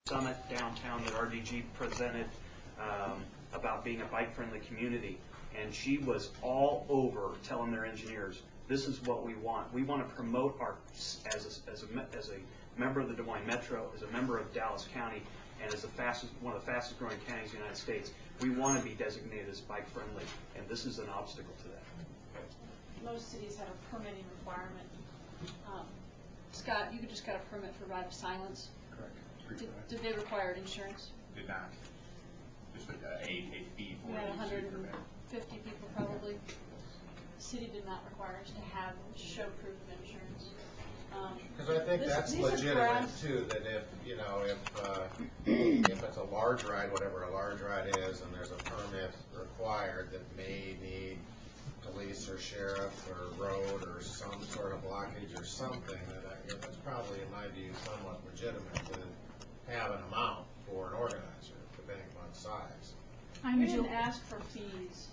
summit downtown that RDG presented about being a bike-friendly community, and she was all over telling their engineers, this is what we want. We want to promote our, as a member of the Des Moines Metro, as a member of Dallas County, and as one of the fastest growing counties in the United States, we want to be designated as bike-friendly, and this is an obstacle to that. Most cities have a permitting requirement. Scott, you just got a permit for ride of silence. Correct. Did they require insurance? Did not. Just a fee for We had it. 150 people probably. The city did not require us to have show proof of insurance. Because I think that's legitimate too. That if if it's a large ride, whatever a large ride is, and there's a permit required that may need police or sheriff or road or some sort of blockage or something, that's probably, in my view, somewhat legitimate to have an amount for an organizer, depending upon size. We didn't ask for fees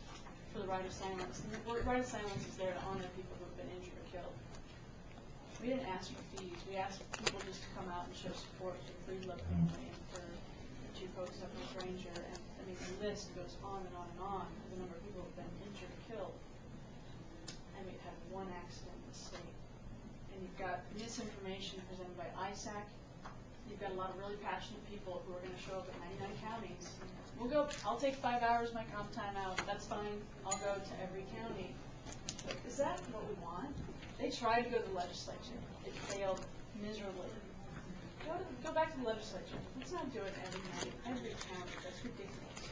for the ride of silence. The ride of silence is there to honor people who have been injured or killed. We didn't ask for fees. We asked people just to come out and show support for the Freed Love family and for the two folks up in Ranger. And I mean, the list goes on and on and on of the number of people who have been injured or killed. And we've had one accident in the state. And you've got misinformation presented by ISAC. You've got a lot of really passionate people who are going to show up at 99 counties. We'll go, I'll take 5 hours my comp time out. That's fine. I'll go to every county. But is that what we want? They tried to go to the legislature. It failed miserably. Go back to the legislature. Let's not do it every night, every county. That's ridiculous.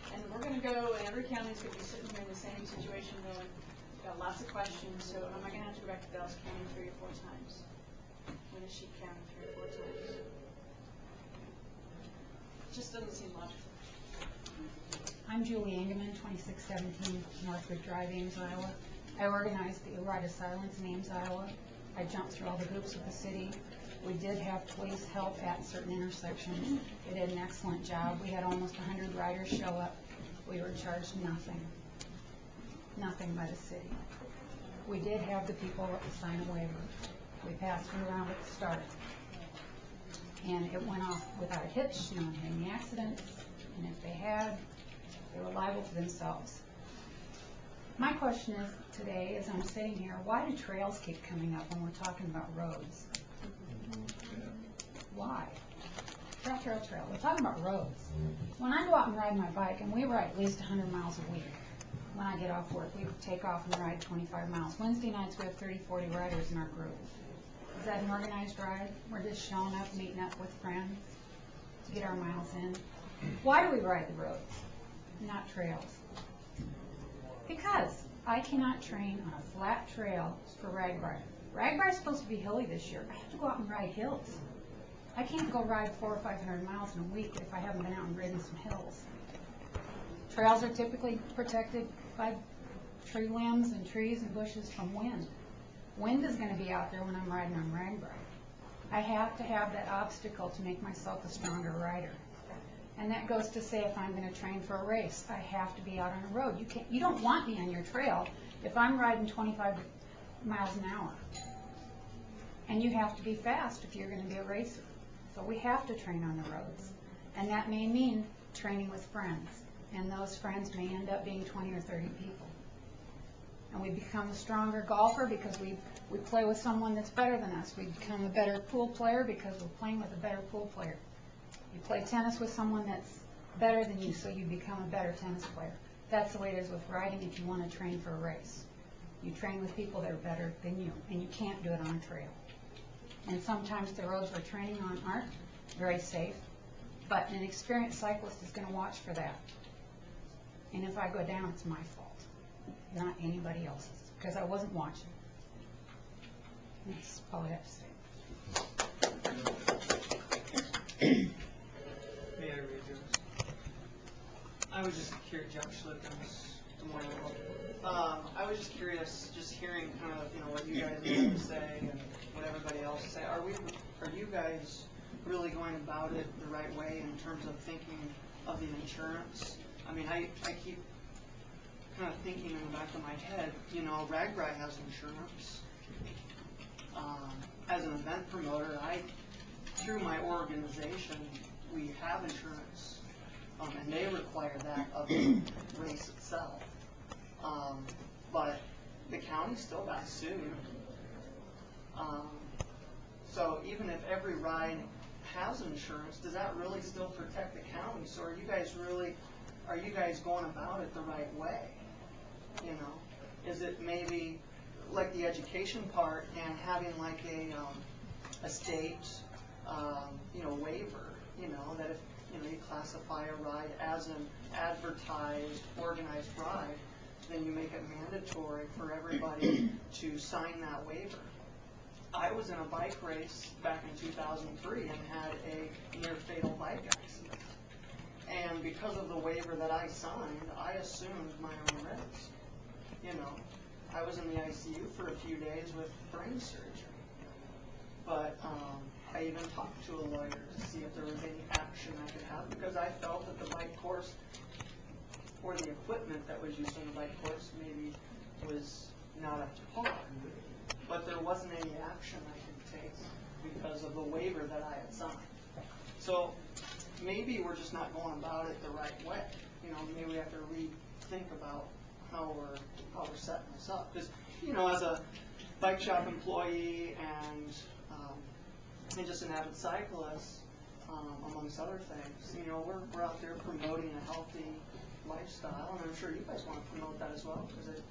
And we're going to go, and every county is going to be sitting here in the same situation going, got lots of questions, so am I going to have to go back to Dallas County 3 or 4 times? Winneshiek County 3 or 4 times? It just doesn't seem logical. I'm Julie Engeman, 2617 Northwood Drive, Ames, Iowa. I organized the Ride of Silence in Ames, Iowa. I jumped through all the hoops with the city. We did have police help at certain intersections. They did an excellent job. We had almost 100 riders show up. We were charged nothing by the city. We did have the people sign a waiver. We passed it around at the start. And it went off without a hitch, no one had any accidents. And if they had, they were liable to themselves. My question is today, as I'm sitting here, why do trails keep coming up when we're talking about roads? Why? Trail. We're talking about roads. When I go out and ride my bike, and we ride at least 100 miles a week, when I get off work, we take off and ride 25 miles. Wednesday nights, we have 30, 40 riders in our group. Is that an organized ride? We're just showing up, meeting up with friends to get our miles in. Why do we ride the roads, not trails? Because I cannot train on a flat trail for RAGBRAI. RAGBRAI is supposed to be hilly this year. I have to go out and ride hills. I can't go ride 400 or 500 miles in a week if I haven't been out and ridden some hills. Trails are typically protected by tree limbs and trees and bushes from wind. Wind is going to be out there when I'm riding on RAGBRAI. I have to have that obstacle to make myself a stronger rider. And that goes to say if I'm going to train for a race, I have to be out on a road. You don't want me on your trail if I'm riding 25 miles an hour. And you have to be fast if you're going to be a racer. So we have to train on the roads. And that may mean training with friends. And those friends may end up being 20 or 30 people. And we become a stronger golfer because we play with someone that's better than us. We become a better pool player because we're playing with a better pool player. You play tennis with someone that's better than you, so you become a better tennis player. That's the way it is with riding if you want to train for a race. You train with people that are better than you, and you can't do it on a trail. And sometimes the roads we're training on aren't very safe, but an experienced cyclist is going to watch for that. And if I go down, it's my fault, not anybody else's, because I wasn't watching. That's all I have to say. May I read yours? I was just curious, Josh Luikens, Des Moines. I was just curious, just hearing kind of what you guys have to say and what everybody else say. Are you guys really going about it the right way in terms of thinking of the insurance? I mean, I keep kind of thinking in the back of my head, RAGBRAI has insurance. As an event promoter, through my organization, we have insurance, and they require that of the race itself. But the county still got sued. So even if every ride has insurance, does that really still protect the county? So are you guys going about it the right way? You know, is it maybe like the education part and having like a state, waiver, that if, you classify a ride as an advertised, organized ride, then you make it mandatory for everybody to sign that waiver. I was in a bike race back in 2003 and had a near fatal bike accident. And because of the waiver that I signed, I assumed my own risk. I was in the ICU for a few days with brain surgery. But I even talked to a lawyer to see if there was any action I could have, because I felt that the bike course or the equipment that was used on the bike course maybe was not up to par. But there wasn't any action I could take because of the waiver that I had signed. So maybe we're just not going about it the right way. Maybe we have to rethink about how we're setting this up. Because, as a bike shop employee and just an avid cyclist, amongst other things, we're out there promoting a healthy lifestyle, and I'm sure you guys want to promote that as well, because it,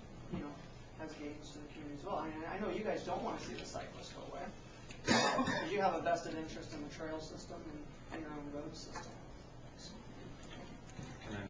has gains to the community as well. I know you guys don't want to see the cyclists go away. You have a vested interest in the trail system and your own road system.